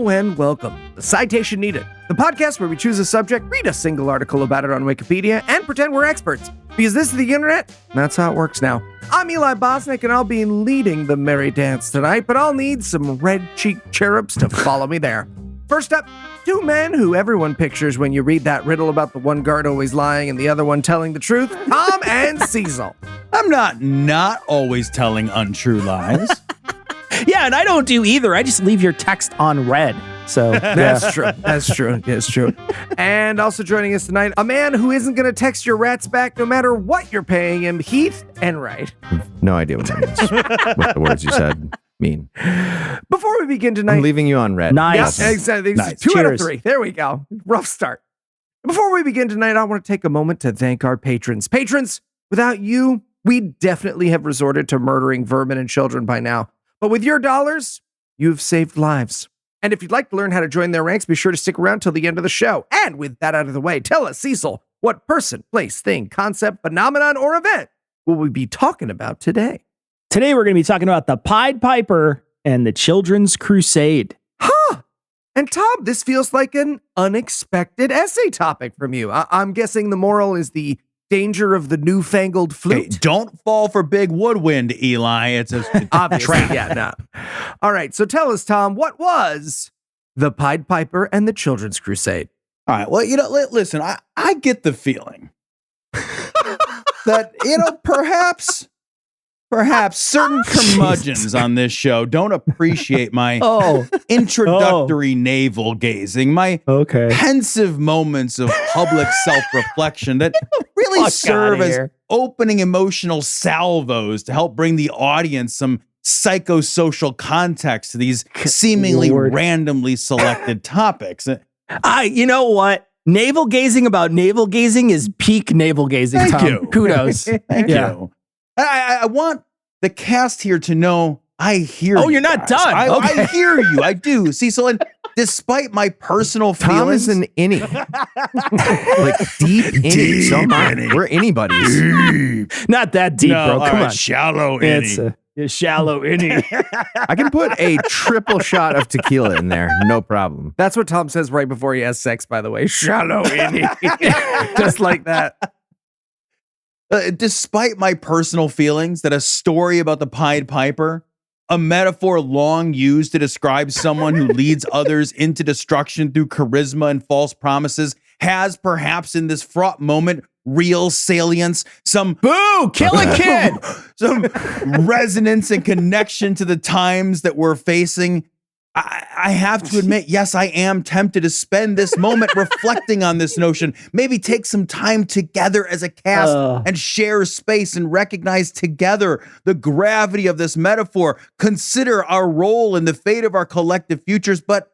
and welcome to Citation Needed, the podcast where we choose a subject, read a single article about it on Wikipedia, and pretend we're experts. Because this is the internet, and that's how it works now. I'm Eli Bosnick, and I'll be leading the merry dance tonight, but I'll need some red-cheeked cherubs to follow me there. First up, two men who everyone pictures when you read that riddle about the one guard always lying and the other one telling the truth, Tom and Cecil. I'm not always telling untrue lies. Yeah, and I don't do either. I just leave your text on red. So That's true. That's true. It's true. And also joining us tonight, a man who isn't going to text your rats back no matter what you're paying him, Heath Enright. No idea what that means. What the words you said mean. Before we begin tonight, I'm leaving you on red. Nice. Yeah, exactly. Nice. 2 out of Cheers. 3. There we go. Rough start. Before we begin tonight, I want to take a moment to thank our patrons. Patrons, without you, we'd definitely have resorted to murdering vermin and children by now. But with your dollars, you've saved lives. And if you'd like to learn how to join their ranks, be sure to stick around till the end of the show. And with that out of the way, tell us, Cecil, what person, place, thing, concept, phenomenon, or event will we be talking about today? today we're going to be talking about the Pied Piper and the Children's Crusade. Huh. And Tom, this feels like an unexpected essay topic from you. I'm guessing the moral is the danger of the newfangled flute. Hey, don't fall for big woodwind, Eli. It's a Obviously, trap. yeah, no. All right, so tell us, Tom, what was the Pied Piper and the Children's Crusade? All right. Well, listen, I get the feeling that, perhaps certain curmudgeons on this show don't appreciate my introductory navel gazing, my pensive moments of public self-reflection that really serve as opening emotional salvos to help bring the audience some psychosocial context to these seemingly randomly selected topics. You know what? Navel gazing about navel gazing is peak navel gazing, Thank Tom. you. Kudos. Thank you. I want the cast here to know I hear you. Oh, you're not guys. done. I hear you. I do. Cecil, and despite my personal Tom is feelings. an innie. Like deep innie. So am I. We're innie buddies. Not that deep, No, bro. Come on. shallow It's a shallow innie. I can put a triple shot of tequila in there. No problem. That's what Tom says right before he has sex, by the way. Shallow innie. Just like that. Despite my personal feelings that a story about the Pied Piper, a metaphor long used to describe someone who leads others into destruction through charisma and false promises, has perhaps in this fraught moment real salience, some Boo! Kill a kid! some resonance and connection to the times that we're facing. I have to admit, yes, I am tempted to spend this moment reflecting on this notion. Maybe take some time together as a cast and share space and recognize together the gravity of this metaphor. Consider our role in the fate of our collective futures, but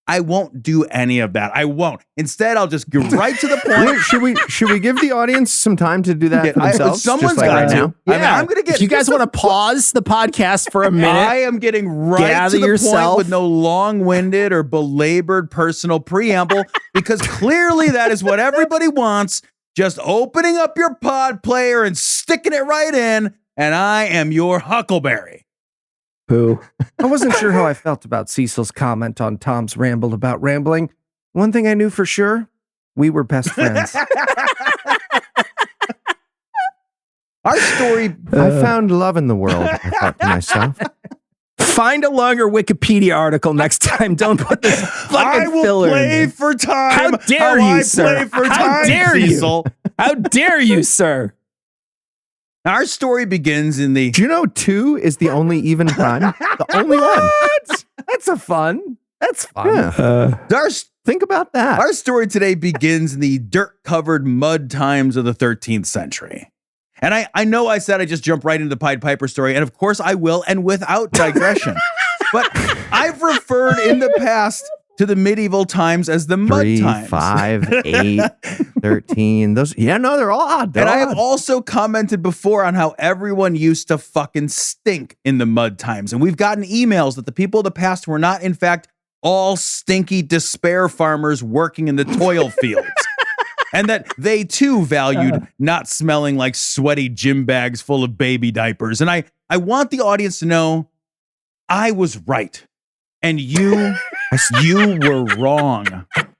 I won't do any of that. I won't. Instead, I'll just get right to the point. Wait, should we give the audience some time to do that for themselves? Someone's just like got right to. now? Yeah. I'm going to get. If you guys want to pause the podcast for a minute, I am getting right gather to the yourself. point with no long-winded or belabored personal preamble, because clearly that is what everybody wants. Just opening up your pod player and sticking it right in, and I am your Huckleberry. Boo. I wasn't sure how I felt about Cecil's comment on Tom's ramble about rambling. One thing I knew for sure, we were best friends. Our story. I found love in the world, I thought to myself. Find a longer Wikipedia article next time. Don't put this fucking I will filler play in. for time. How dare I you, sir? play for How time, dare you? Cecil. How dare you, sir? Our story begins in the. Do you know 2 is the only even prime? The only one. What? That's fun. That's fun. Yeah. Think about that. Our story today begins in the dirt-covered mud times of the 13th century. And I know I said I just jump right into the Pied Piper story, and of course I will, and without digression. But I've referred in the past to the medieval times as the mud 3, times. 5, 8, 13. Those, they're all odd. And I have also commented before on how everyone used to fucking stink in the mud times. And we've gotten emails that the people of the past were not, in fact, all stinky despair farmers working in the toil fields. And that they too valued not smelling like sweaty gym bags full of baby diapers. And I want the audience to know I was right. And you You were wrong. Started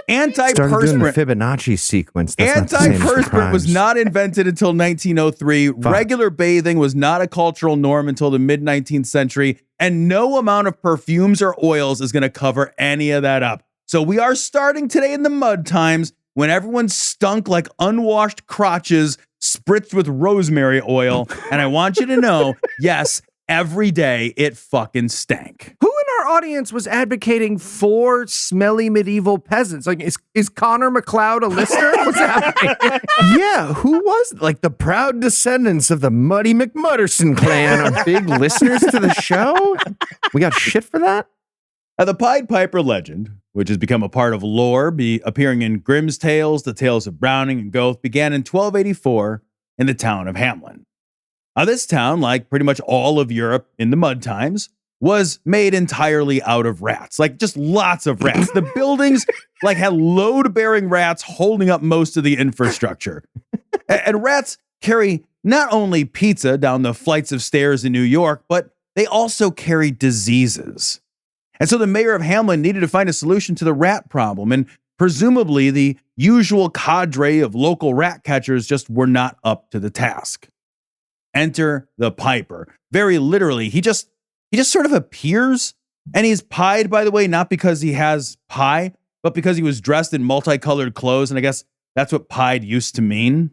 doing the Antiperspirant. Fibonacci sequence. That's not the same as the Antiperspirant was crimes. not invented until 1903. Regular bathing was not a cultural norm until the mid 19th century. And no amount of perfumes or oils is going to cover any of that up. So we are starting today in the mud times when everyone stunk like unwashed crotches spritzed with rosemary oil. And I want you to know, yes, every day it fucking stank. Who in our audience was advocating for smelly medieval peasants? Like, is Connor McLeod a listener? What's happening? Yeah, who was like the proud descendants of the Muddy McMutterson clan are big listeners to the show? We got shit for that? Now, the Pied Piper legend, which has become a part of lore, appearing in Grimm's Tales, the Tales of Browning and Goethe, began in 1284 in the town of Hamelin. Now, this town, like pretty much all of Europe in the mud times, was made entirely out of rats, like just lots of rats. The buildings like had load-bearing rats holding up most of the infrastructure. And rats carry not only pizza down the flights of stairs in New York, but they also carry diseases. And so the mayor of Hamelin needed to find a solution to the rat problem, and presumably the usual cadre of local rat catchers just were not up to the task. Enter the Piper. Very literally, he just sort of appears, and he's pied, by the way, not because he has pie, but because he was dressed in multicolored clothes, and I guess that's what pied used to mean.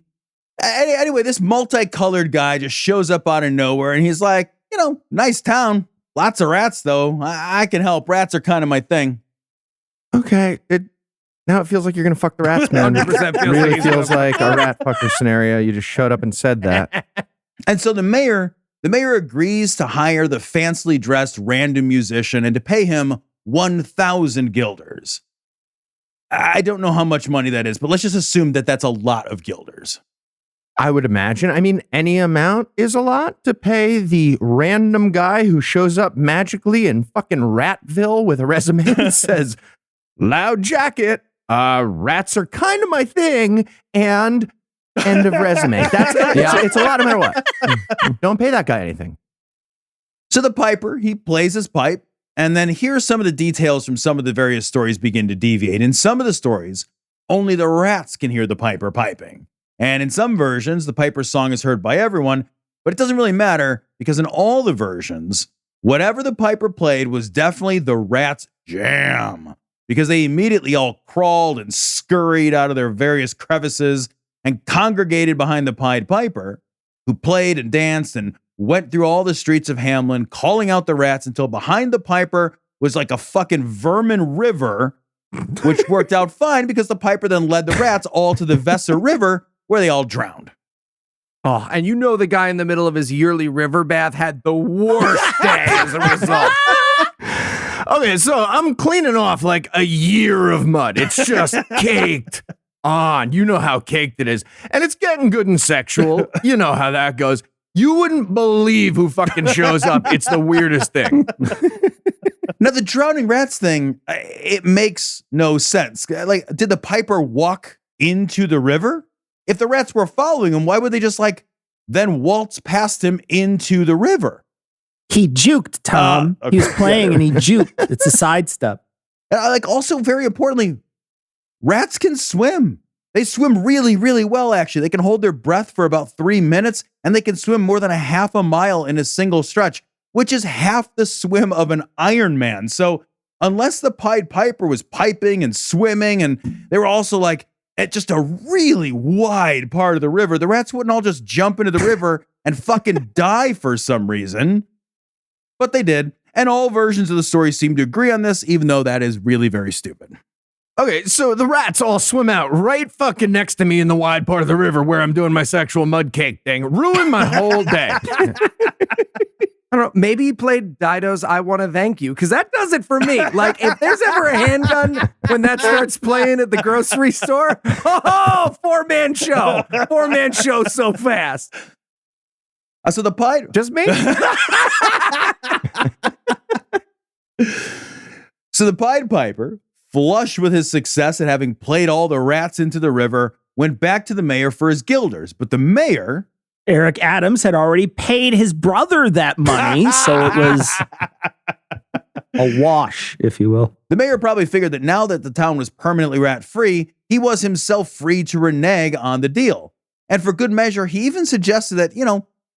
Anyway, this multicolored guy just shows up out of nowhere, and he's like, nice town. Lots of rats, though. I can help. Rats are kind of my thing. Okay. Now it feels like you're going to fuck the rats, man. 100% feels really like he's feels gonna like a rat fucker scenario. You just showed up and said that. And so the mayor agrees to hire the fancily dressed random musician and to pay him 1,000 guilders. I don't know how much money that is, but let's just assume that that's a lot of guilders. I would imagine. I mean, any amount is a lot to pay the random guy who shows up magically in fucking Ratville with a resume that says, loud jacket, rats are kind of my thing, and end of resume. It's a lot no matter what. Don't pay that guy anything. So the Piper, he plays his pipe, and then here's some of the details from some of the various stories begin to deviate. In some of the stories, only the rats can hear the Piper piping. And in some versions, the Piper's song is heard by everyone, but it doesn't really matter because in all the versions, whatever the Piper played was definitely the rats' jam because they immediately all crawled and scurried out of their various crevices and congregated behind the Pied Piper, who played and danced and went through all the streets of Hamelin, calling out the rats until behind the Piper was like a fucking vermin river, which worked out fine because the Piper then led the rats all to the Vesser River, where they all drowned. Oh, and the guy in the middle of his yearly river bath had the worst day as a result. Okay, so I'm cleaning off like a year of mud. It's just caked on. You know how caked it is. And it's getting good and sexual. You know how that goes. You wouldn't believe who fucking shows up. It's the weirdest thing. Now, the drowning rats thing, it makes no sense. Like, did the Piper walk into the river? If the rats were following him, why would they just then waltz past him into the river? He juked, Tom. Okay. He was playing and he juked. It's a sidestep. And also, very importantly, rats can swim. They swim really, really well, actually. They can hold their breath for about 3 minutes, and they can swim more than a half a mile in a single stretch, which is half the swim of an Ironman. So unless the Pied Piper was piping and swimming, and they were also at just a really wide part of the river, the rats wouldn't all just jump into the river and fucking die for some reason. But they did. And all versions of the story seem to agree on this, even though that is really very stupid. Okay, so the rats all swim out right fucking next to me in the wide part of the river where I'm doing my sexual mud cake thing. Ruined my whole day. I don't know. Maybe he played Dido's I Want to Thank You, because that does it for me. If there's ever a handgun when that starts playing at the grocery store, four-man show. Four-man show so fast. So the Pied... Just me? So the Pied Piper, flush with his success at having played all the rats into the river, went back to the mayor for his guilders. But the mayor... Eric Adams had already paid his brother that money, so it was A wash, if you will. The mayor probably figured that now that the town was permanently rat-free, he was himself free to renege on the deal. And for good measure, he even suggested that,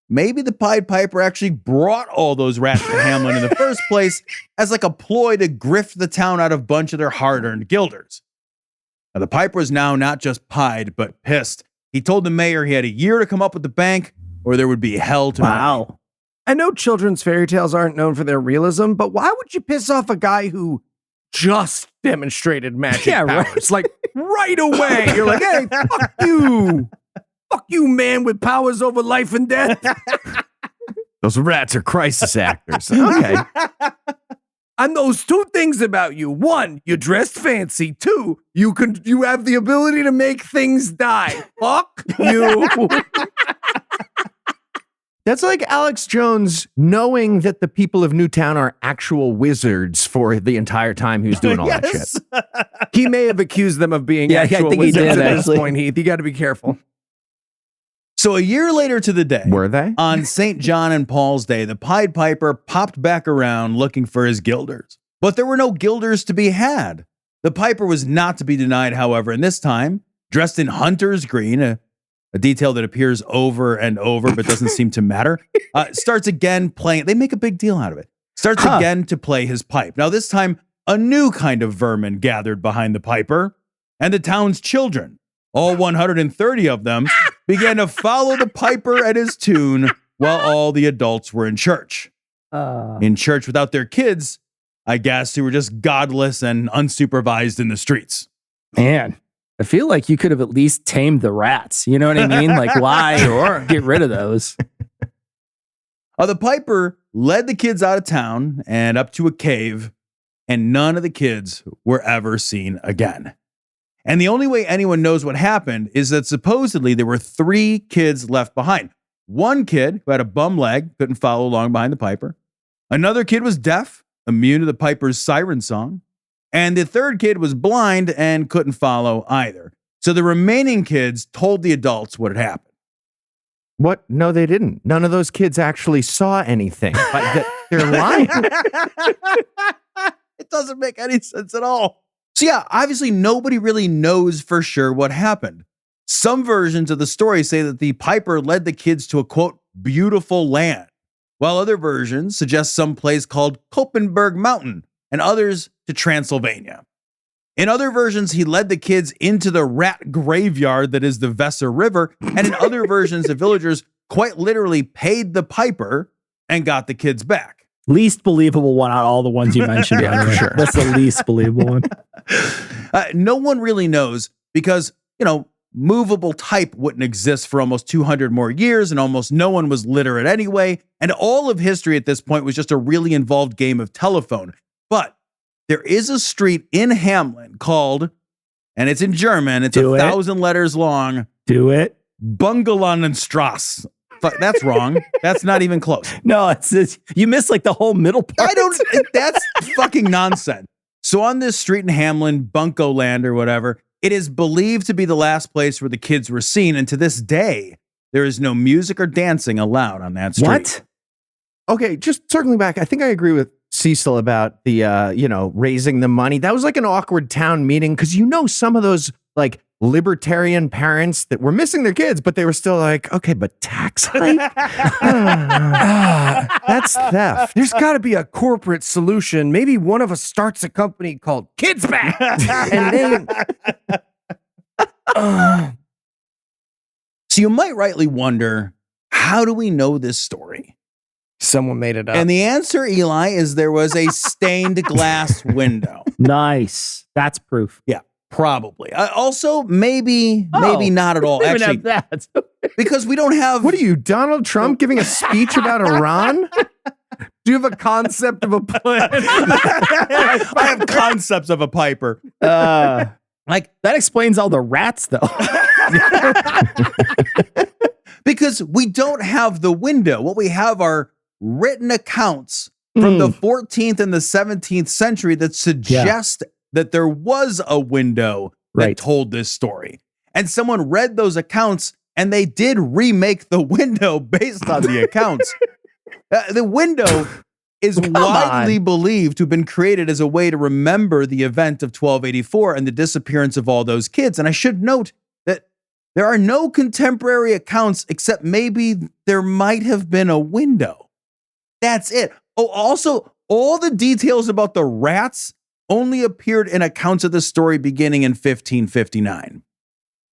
maybe the Pied Piper actually brought all those rats to Hamlin in the first place as like a ploy to grift the town out of a bunch of their hard-earned guilders. Now, the Piper was now not just pied, but pissed. He told the mayor he had a year to come up with the bank, or there would be hell to pay. Wow. I know children's fairy tales aren't known for their realism, but why would you piss off a guy who just demonstrated magic powers? Like, right away, you're like, hey, fuck you. Fuck you, man with powers over life and death. Those rats are crisis actors. Okay. I knows two things about you. One, you dressed fancy. Two, you have the ability to make things die. Fuck you. That's like Alex Jones knowing that the people of Newtown are actual wizards for the entire time he was doing all that shit. He may have accused them of being I actual think he wizards did, at this actually. point, Heath. You got to be careful. So a year later to the day, Were they? on St. John and Paul's Day, the Pied Piper popped back around looking for his guilders. But there were no guilders to be had. The Piper was not to be denied, however, and this time, dressed in hunter's green, a detail that appears over and over but doesn't seem to matter, starts again playing. They make a big deal out of it. Starts again to play his pipe. Now this time, a new kind of vermin gathered behind the Piper, and the town's children, all 130 of them, began to follow the Piper at his tune while all the adults were in church. In church without their kids, I guess, who were just godless and unsupervised in the streets. Man, I feel like you could have at least tamed the rats. You know what I mean? Like, why get rid of those? The Piper led the kids out of town and up to a cave, and none of the kids were ever seen again. And the only way anyone knows what happened is that supposedly there were 3 kids left behind. One kid who had a bum leg, couldn't follow along behind the Piper. Another kid was deaf, immune to the Piper's siren song. And the third kid was blind and couldn't follow either. So the remaining kids told the adults what had happened. What? No, they didn't. None of those kids actually saw anything. They're lying. It doesn't make any sense at all. So yeah, obviously nobody really knows for sure what happened. Some versions of the story say that the Piper led the kids to a, quote, beautiful land, while other versions suggest some place called Koppenberg Mountain and others to Transylvania. In other versions, he led the kids into the rat graveyard that is the Weser River, and in other versions, the villagers quite literally paid the Piper and got the kids back. Least believable one out of all the ones you mentioned. Yeah, by the way. sure. That's the least believable one. No one really knows because, movable type wouldn't exist for almost 200 more years, and almost no one was literate anyway. And all of history at this point was just a really involved game of telephone. But there is a street in Hamlin called, and it's in German, it's 1,000 letters long. Do it. Bungelanenstrasse. That's wrong. That's not even close. No, you missed like the whole middle part. That's fucking nonsense. So on this street in Hamlin, Bunko Land or whatever, it is believed to be the last place where the kids were seen. And to this day, there is no music or dancing allowed on that street. What? Okay, just circling back, I think I agree with Cecil about the, raising the money. That was like an awkward town meeting because some of those like libertarian parents that were missing their kids, but they were still like, okay, but tax hike? That's theft. There's got to be a corporate solution. Maybe one of us starts a company called Kids Back. And then... So you might rightly wonder, how do we know this story? Someone made it up. And the answer, Eli, is there was a stained glass window. Nice. That's proof. Yeah, probably. Also, maybe not at all. We don't even Actually, have that. because we don't have... What are you, Donald Trump giving a speech about Iran? Do you have a concept of a plan? I have concepts of a Piper. Like that explains all the rats, though. Because we don't have the window. What we have are written accounts from the 14th and the 17th century that suggest that there was a window that told this story. And someone read those accounts and they did remake the window based on the accounts. The window is Come widely on. believed to have been created as a way to remember the event of 1284 and the disappearance of all those kids. And I should note that there are no contemporary accounts except maybe there might have been a window. That's it. Oh, also, all the details about the rats only appeared in accounts of the story beginning in 1559.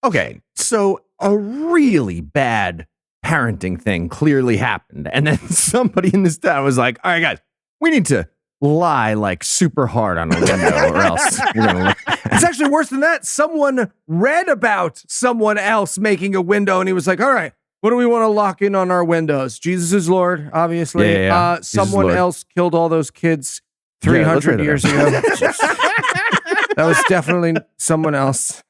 Okay, so a really bad parenting thing clearly happened. And then somebody in this town was like, all right, guys, we need to lie like super hard on a window or else we're going to look. It's actually worse than that. Someone read about someone else making a window and he was like, all right, what do we want to lock in on our windows? Jesus is Lord, obviously. Yeah. Jesus Someone Lord. else killed all those kids Yeah, let's 300 write it years down. ago. That was definitely someone else.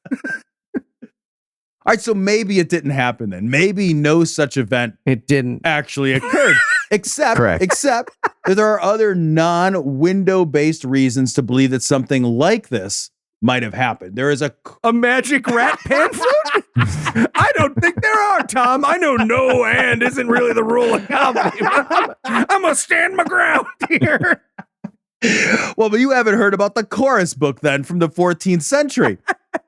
All right, so maybe it didn't happen then. Maybe no such event It didn't. actually occurred. Except Correct. that there are other non-window-based reasons to believe that something like this might have happened. There is A magic rat pan fruit? I don't think there are, Tom. I know no and isn't really the rule of comedy. I'm going to stand my ground here. well, but you haven't heard about the chorus book then from the 14th century.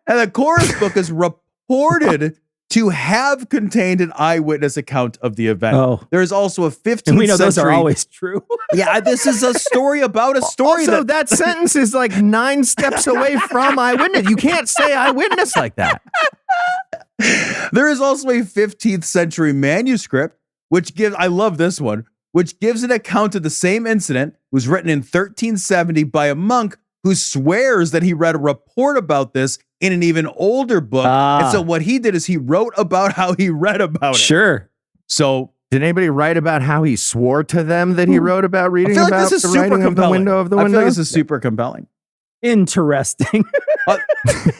And the chorus book is reported to have contained an eyewitness account of the event. Oh. There is also a 15th And we know century. those are always true. Yeah, this is a story about a story Also, that sentence is like 9 steps away from eyewitness. You can't say eyewitness like that. There is also a 15th century manuscript, which gives, I love this one, which gives an account of the same incident. It was written in 1370 by a monk who swears that he read a report about this in an even older book. Ah. And so what he did is he wrote about how he read about it. Sure. So Did anybody write about how he swore to them that he wrote about I reading feel like about this is the super writing of the compelling. window of the I window? feel like this is super compelling. Interesting.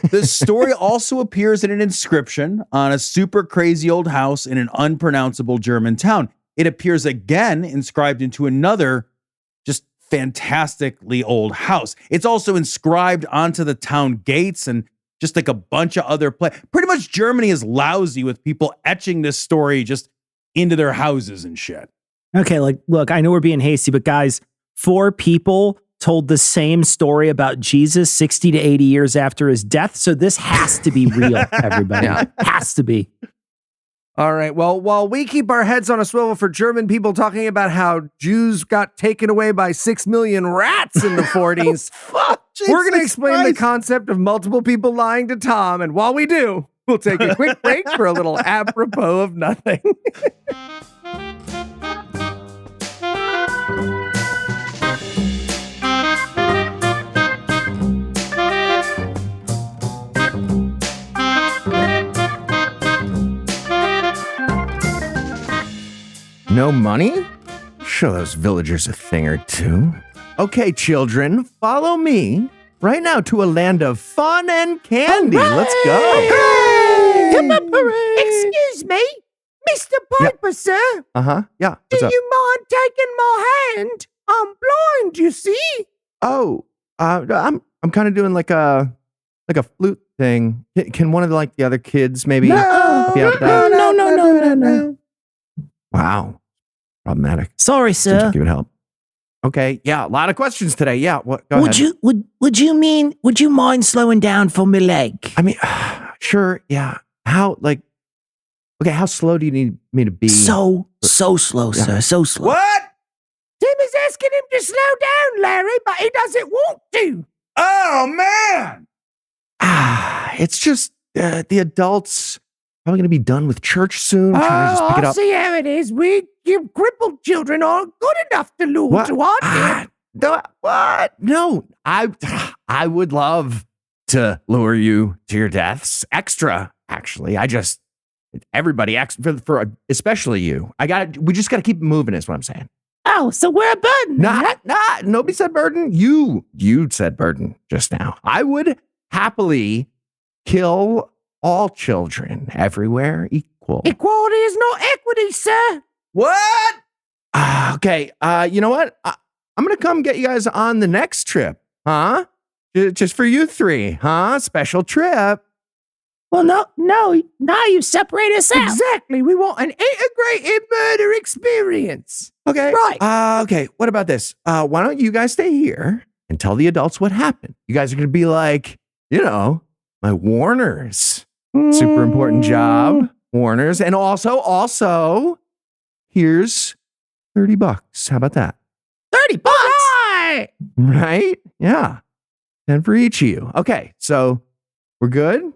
The story also appears in an inscription on a super crazy old house in an unpronounceable German town. It appears again inscribed into another just fantastically old house. It's also inscribed onto the town gates and just like a bunch of other pretty much Germany is lousy with people etching this story just into their houses and shit. Okay, like, look, I know we're being hasty, but guys, 4 people told the same story about Jesus 60 to 80 years after his death. So this has to be real, everybody. Yeah. Has to be. All right. Well, while we keep our heads on a swivel for German people talking about how Jews got taken away by 6 million rats in the 40s, we're going to explain the concept of multiple people lying to Tom. And while we do, we'll take a quick break for a little apropos of nothing. No money? Show those villagers a thing or two. Okay, children, follow me right now to a land of fun and candy. Let's go. Excuse me, Mr. Piper, sir. Uh-huh. Yeah. What's up? You mind taking my hand? I'm blind, you see. Oh, I'm kind of doing like a flute thing. Can one of the other kids maybe help you out with that? No. Wow. Problematic. Sorry, Seems like sir. you would help. Okay. Yeah. A lot of questions today. Yeah. What? Go Would ahead. would you mind slowing down for me leg? I mean, sure. Yeah. How how slow do you need me to be? So slow, Yeah. sir. So slow. What? Tim is asking him to slow down, Larry, but he doesn't want to. Oh, man. It's just the adults probably going to be done with church soon. Trying to just pick it up. See how it is. You crippled children aren't good enough to lure What? to our What? No, I would love to lure you to your deaths. Extra, actually. Everybody, for especially you. We just got to keep it moving, is what I'm saying. Oh, so we're a burden. Nobody said burden. You said burden just now. I would happily kill all children everywhere equal. Equality is not equity, sir. What? Okay. You know what? I'm going to come get you guys on the next trip. Huh? Just for you 3. Huh? Special trip. Well, no, now you separate us out. Exactly. We want an integrated murder experience. Okay. Right. Okay. What about this? Why don't you guys stay here and tell the adults what happened? You guys are going to be like, my Warners. Super important job. Warners. And also, here's $30. How about that? $30. Right? Yeah. 10 for each of you. Okay. So we're good.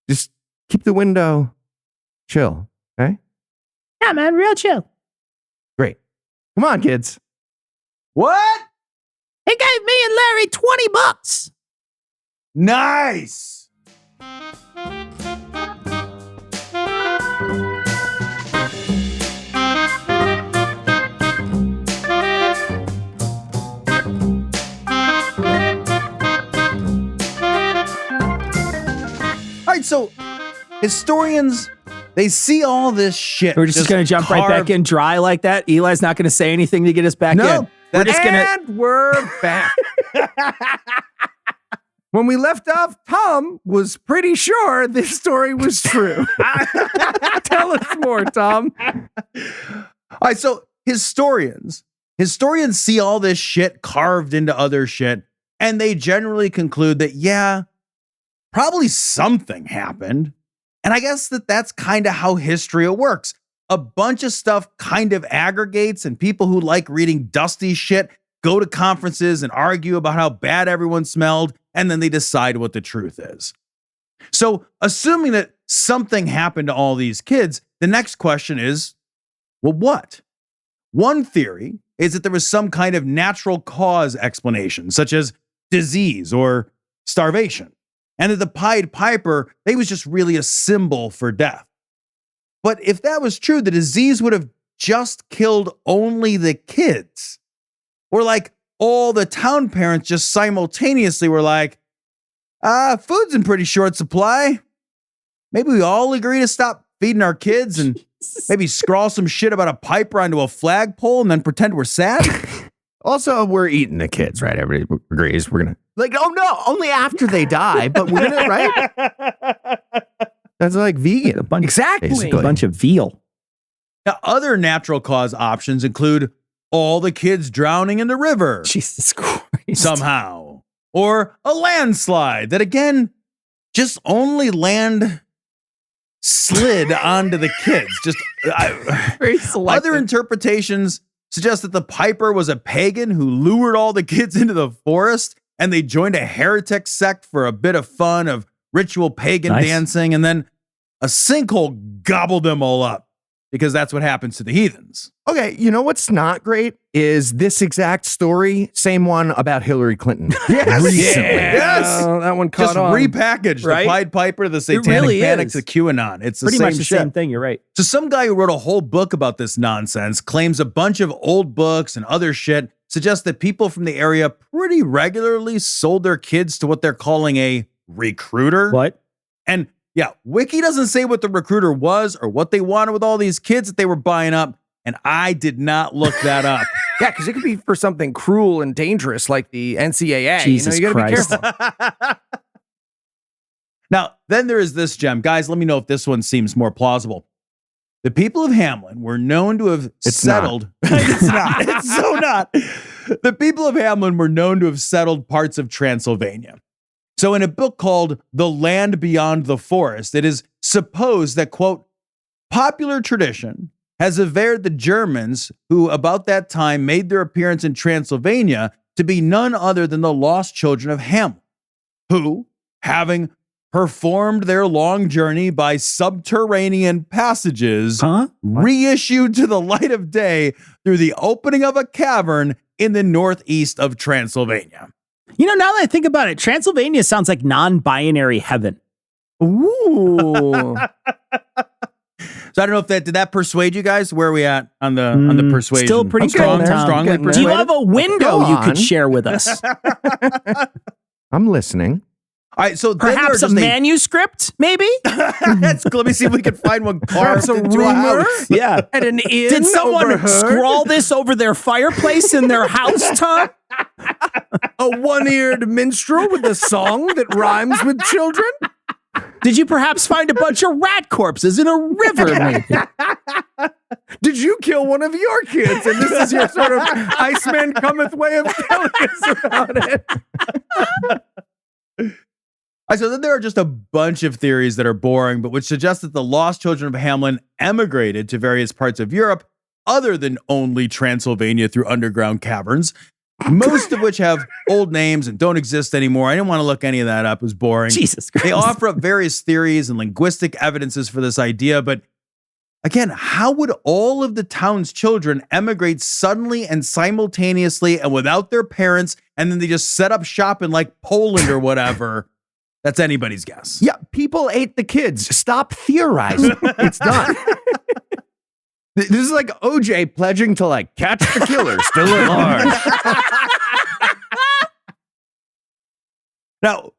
Just keep the window chill. Okay. Yeah, man, real chill. Great. Come on, kids. What? He gave me and Larry $20. Nice. All right, so historians, they see all this shit. We're just going to jump right back in dry like that. Eli's not going to say anything to get us back in. We're back. When we left off, Tom was pretty sure this story was true. Tell us more, Tom. All right, so historians see all this shit carved into other shit, and they generally conclude that, yeah, probably something happened. And I guess that's kind of how history works. A bunch of stuff kind of aggregates, and people who like reading dusty shit go to conferences and argue about how bad everyone smelled, and then they decide what the truth is. So, assuming that something happened to all these kids, the next question is, well, what? One theory is that there was some kind of natural cause explanation, such as disease or starvation, and that the Pied Piper, they was just really a symbol for death. But if that was true, the disease would have just killed only the kids. Or like all the town parents just simultaneously were like, food's in pretty short supply. Maybe we all agree to stop feeding our kids and maybe scrawl some shit about a piper onto a flagpole and then pretend we're sad. Also, we're eating the kids, right? Everybody agrees. We're going to, oh no, only after they die, but we're going to, right? That's like vegan. Exactly. A bunch of veal. Now, other natural cause options include all the kids drowning in the river. Jesus Christ. Somehow. Or a landslide that, again, just only land slid onto the kids. Just Very selective. Other interpretations suggest that the Piper was a pagan who lured all the kids into the forest and they joined a heretic sect for a bit of fun of ritual pagan dancing, and then a sinkhole gobbled them all up because that's what happens to the heathens. Okay, you know what's not great is this exact story, same one about Hillary Clinton. Yes, recently. Yes, that one caught just on. repackaged. Right? The Pied Piper, the Satanic really Panic, is. the QAnon. It's the Pretty same much the shit. same thing. You're right. So some guy who wrote a whole book about this nonsense claims a bunch of old books and other shit suggests that people from the area pretty regularly sold their kids to what they're calling a recruiter. What? And yeah, Wiki doesn't say what the recruiter was or what they wanted with all these kids that they were buying up. And I did not look that up. Yeah, because it could be for something cruel and dangerous like the NCAA. Jesus you gotta Christ. be careful. Now, then there is this gem. Guys, let me know if this one seems more plausible. The people of Hamlin were known to have settled. It's not. It's so not. The people of Hamlin were known to have settled parts of Transylvania. So in a book called The Land Beyond the Forest, it is supposed that, quote, popular tradition has averred the Germans who about that time made their appearance in Transylvania to be none other than the lost children of Hamlin, who, having performed their long journey by subterranean passages, reissued to the light of day through the opening of a cavern in the northeast of Transylvania. You know, now that I think about it, Transylvania sounds like non-binary heaven. Ooh. So I don't know if did that persuade you guys? Where are we at on the persuasion? Still pretty strong. Strongly Do you persuaded. have a window Go you on. could share with us? I'm listening. All right, so then Perhaps a there are just manuscript, maybe? let me see if we can find one carved Perhaps a into a rumor? house. Yeah. At an inn. Did someone overheard? scrawl this over their fireplace in their house, Tom? A one-eared minstrel with a song that rhymes with children? Did you perhaps find a bunch of rat corpses in a river, maybe? Did you kill one of your kids? And this is your sort of Iceman cometh way of telling us about it. So then there are just a bunch of theories that are boring, but which suggest that the lost children of Hamelin emigrated to various parts of Europe other than only Transylvania through underground caverns, most of which have old names and don't exist anymore. I didn't want to look any of that up. It was boring. Jesus Christ. They offer up various theories and linguistic evidences for this idea, but again, how would all of the town's children emigrate suddenly and simultaneously and without their parents, and then they just set up shop in like Poland or whatever? That's anybody's guess. Yeah, people ate the kids. Stop theorizing. It's done. This is like OJ pledging to like catch the killer still at large. Now,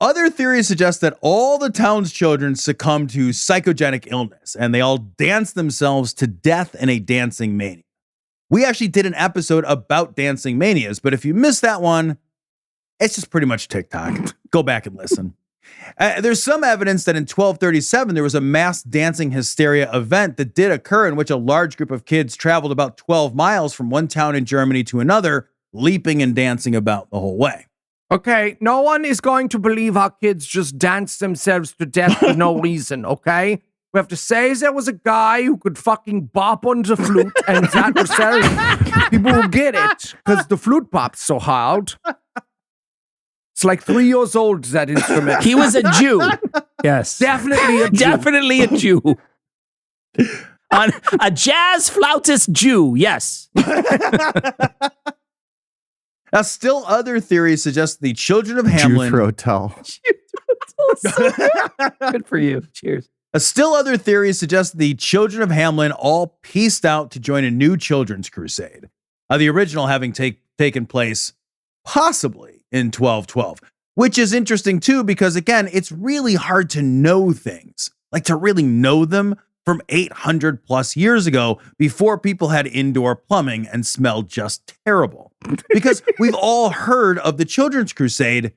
other theories suggest that all the town's children succumbed to psychogenic illness and they all danced themselves to death in a dancing mania. We actually did an episode about dancing manias, but if you missed that one, it's just pretty much TikTok. Go back and listen. There's some evidence that in 1237, there was a mass dancing hysteria event that did occur in which a large group of kids traveled about 12 miles from one town in Germany to another, leaping and dancing about the whole way. Okay, no one is going to believe our kids just dance themselves to death for no reason, okay? We have to say there was a guy who could fucking bop on the flute and that was sell. People will get it because the flute bops so hard. It's like 3 years old, that instrument. He was a Jew. Yes. Definitely a Jew. Definitely a Jew. A jazz flautist Jew, yes. Now, still other theories suggest the children of Hamelin... Good for you. Cheers. Still other theories suggest the children of Hamelin all pieced out to join a new children's crusade. The original having taken place possibly in 1212, which is interesting too, because again, it's really hard to know things, like to really know them from 800 plus years ago before people had indoor plumbing and smelled just terrible. Because we've all heard of the Children's Crusade,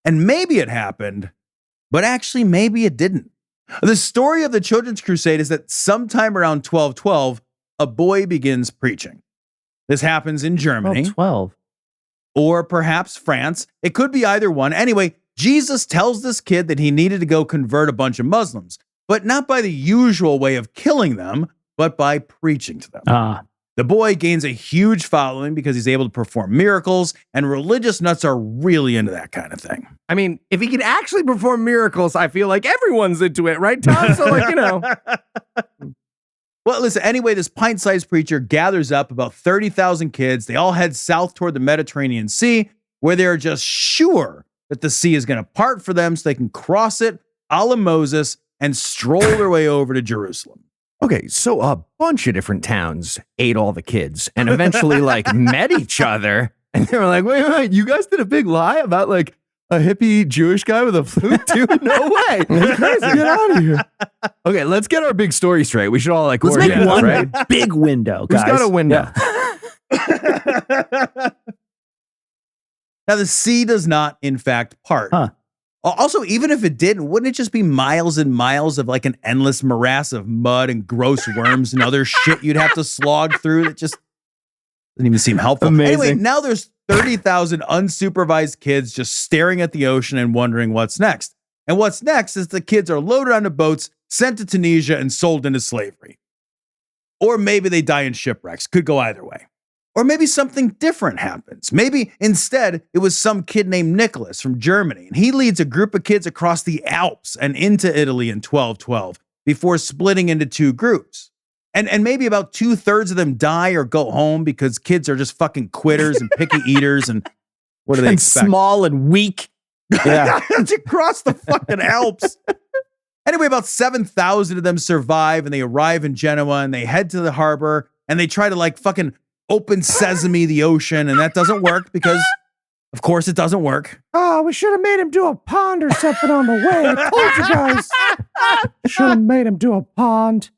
and maybe it happened, but actually maybe it didn't. The story of the Children's Crusade is that sometime around 1212, a boy begins preaching. This happens in Germany. 12. Or perhaps France. It could be either one. Anyway, Jesus tells this kid that he needed to go convert a bunch of Muslims, but not by the usual way of killing them, but by preaching to them. The boy gains a huge following because he's able to perform miracles, and religious nuts are really into that kind of thing. I mean, if he can actually perform miracles, I feel like everyone's into it, right, Tom? So, like, you know. Well, listen, anyway, this pint-sized preacher gathers up about 30,000 kids. They all head south toward the Mediterranean Sea, where they're just sure that the sea is going to part for them so they can cross it a la Moses and stroll their way over to Jerusalem. Okay, so a bunch of different towns ate all the kids and eventually like met each other. And they were like, wait, you guys did a big lie about like a hippie Jewish guy with a flute too? No way. That's crazy. Get out of here. Okay, let's get our big story straight. We should all like Let's make coordinate, one right? big window, guys. Who's got a window? Yeah. Now, the sea does not, in fact, part. Huh. Also, even if it did, wouldn't it just be miles and miles of like an endless morass of mud and gross worms and other shit you'd have to slog through that just doesn't even seem helpful? Amazing. Anyway, now there's 30,000 unsupervised kids just staring at the ocean and wondering what's next. And what's next is the kids are loaded onto boats, sent to Tunisia, and sold into slavery. Or maybe they die in shipwrecks. Could go either way. Or maybe something different happens. Maybe instead it was some kid named Nicholas from Germany, and he leads a group of kids across the Alps and into Italy in 1212 before splitting into two groups. And maybe about 2/3 of them die or go home because kids are just fucking quitters and picky eaters, and what do they And expect? small and weak. Yeah. Across the fucking Alps. Anyway, about 7,000 of them survive, and they arrive in Genoa, and they head to the harbor, and they try to like fucking open sesame the ocean, and that doesn't work because, of course, it doesn't work. Oh, we should have made him do a pond or something on the way. I told you guys. Should have made him do a pond.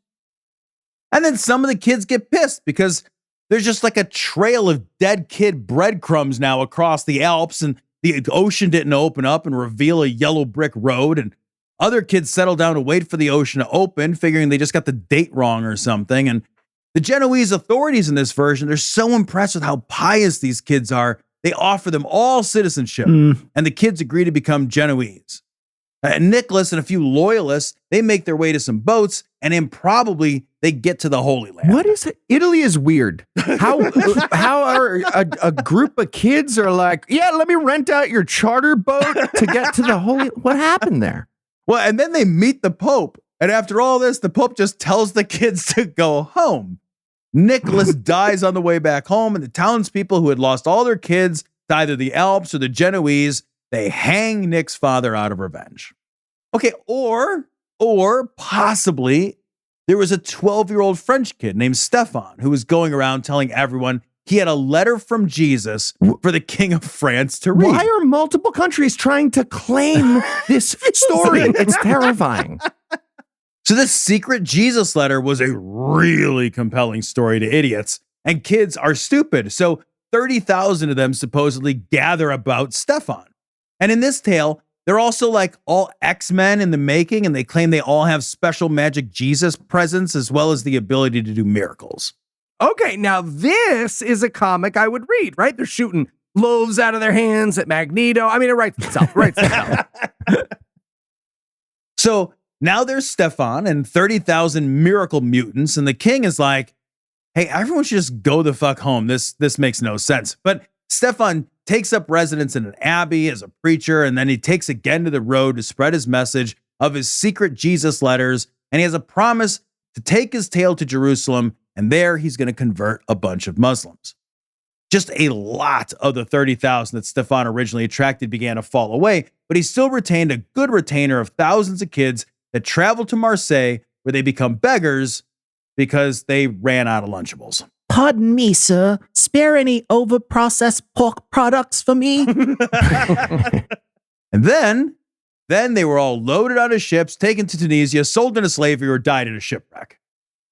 And then some of the kids get pissed because there's just like a trail of dead kid breadcrumbs now across the Alps, and the ocean didn't open up and reveal a yellow brick road. And Other kids settle down to wait for the ocean to open, figuring they just got the date wrong or something. And the Genoese authorities in this version, they're so impressed with how pious these kids are, they offer them all citizenship, and the kids agree to become Genoese. Nicholas and a few loyalists, they make their way to some boats, and improbably they get to the Holy Land. What is it? Italy is weird. How are a group of kids are like, yeah, let me rent out your charter boat to get to the Holy. What happened there? Well, and then they meet the Pope. And after all this, the Pope just tells the kids to go home. Nicholas dies on the way back home, and the townspeople who had lost all their kids to either the Alps or the Genoese, they hang Nick's father out of revenge. Okay, or possibly there was a 12-year-old French kid named Stefan who was going around telling everyone he had a letter from Jesus for the King of France to read. Why are multiple countries trying to claim this story? It's terrifying. So this secret Jesus letter was a really compelling story to idiots, and kids are stupid. So 30,000 of them supposedly gather about Stefan. And in this tale, they're also like all X-Men in the making, and they claim they all have special magic Jesus presence as well as the ability to do miracles. Okay, now this is a comic I would read, right? They're shooting loaves out of their hands at Magneto. I mean, it writes itself. So now there's Stefan and 30,000 miracle mutants, and the king is like, hey, everyone should just go the fuck home. This makes no sense. But Stefan takes up residence in an abbey as a preacher, and then he takes again to the road to spread his message of his secret Jesus letters, and he has a promise to take his tale to Jerusalem, and there he's going to convert a bunch of Muslims. Just a lot of the 30,000 that Stefan originally attracted began to fall away, but he still retained a good retainer of thousands of kids that travel to Marseille, where they become beggars because they ran out of Lunchables. Pardon me, sir. Spare any over-processed pork products for me? And then they were all loaded onto ships, taken to Tunisia, sold into slavery, or died in a shipwreck.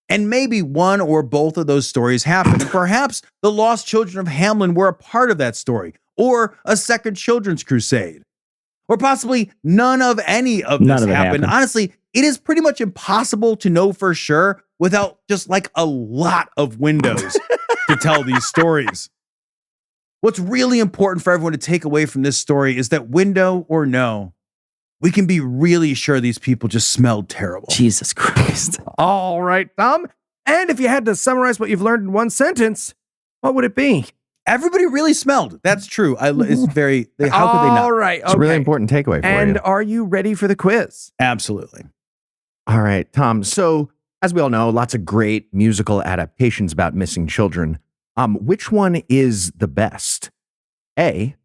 And maybe one or both of those stories happened. And perhaps the lost children of Hamelin were a part of that story, or a second children's crusade. Or possibly none of any of this happened. Honestly, it is pretty much impossible to know for sure without just like a lot of windows to tell these stories. What's really important for everyone to take away from this story is that, window or no, we can be really sure these people just smelled terrible. Jesus Christ. All right, Tom. And if you had to summarize what you've learned in one sentence, what would it be? Everybody really smelled. That's true. It's very, how could they not? All right. It's a really important takeaway for you. And are you ready for the quiz? Absolutely. All right, Tom. So, as we all know, lots of great musical adaptations about missing children. Which one is the best? A,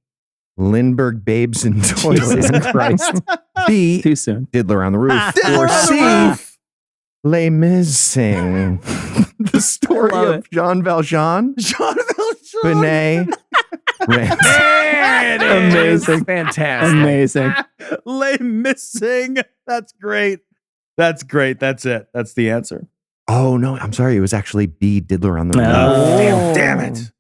Lindbergh Babes and Toys. Jesus Christ. B, Too soon. Diddler on the Roof. Diddler Or on C, the Roof. Les Mis sing. The story love of Jean Valjean, Jean Valjean. Benet, Rance. There it is. Amazing. Fantastic. Amazing. Les Missing. That's great. That's great. That's it. That's the answer. Oh, no, I'm sorry. It was actually B, Diddler on the Roof. Oh. Damn it.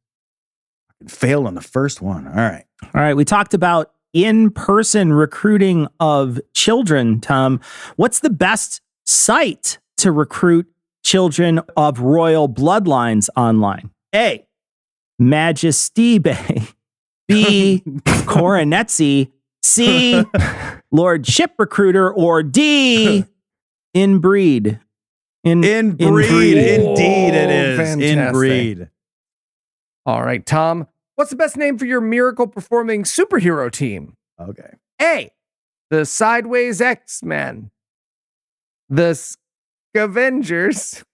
Failed on the first one. All right. All right. We talked about in-person recruiting of children, Tom. What's the best site to recruit children of royal bloodlines online? A, Magistibe. B, Coronetzi. C, Lord Ship Recruiter. Or D, Inbreed. Inbreed. Indeed it is. Fantastic. Inbreed. All right, Tom. What's the best name for your miracle performing superhero team? Okay. A, the Sideways X-Men. The Scavengers.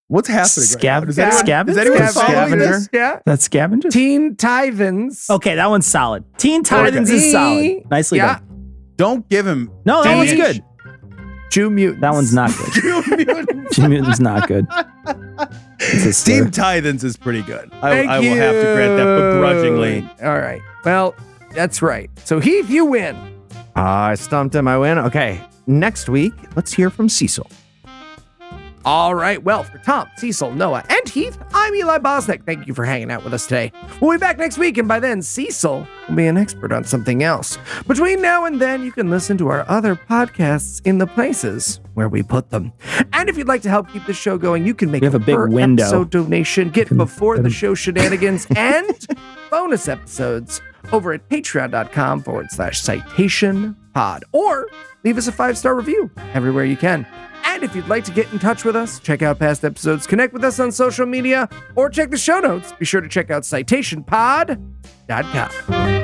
What's happening right now? Does anyone- Scavengers? Is anyone following Scavenger. this? Yeah. That's Scavengers? Teen Tithans. Okay, that one's solid. Teen Titans Okay. is solid. Nicely Yeah. done. Don't give him. No, that D. one's good. Jew Mutants. That one's not good. Jew Mutant's not good. It's a slur. Team Tithans is pretty good. Thank I will have to grant that you. begrudgingly. All right. Well, that's right. So Heath, you win. I stumped him. I win. Okay. Next week, let's hear from Cecil. All right, well, for Tom, Cecil, Noah, and Heath, I'm Eli Bosnick. Thank you for hanging out with us today. We'll be back next week, and by then, Cecil will be an expert on something else. Between now and then, you can listen to our other podcasts in the places where we put them. And if you'd like to help keep the show going, you can make We have a big window. episode donation, get before the show shenanigans, and bonus episodes over at patreon.com/citation pod, or leave us a 5-star review everywhere you can. And if you'd like to get in touch with us, check out past episodes, connect with us on social media, or check the show notes, be sure to check out citationpod.com.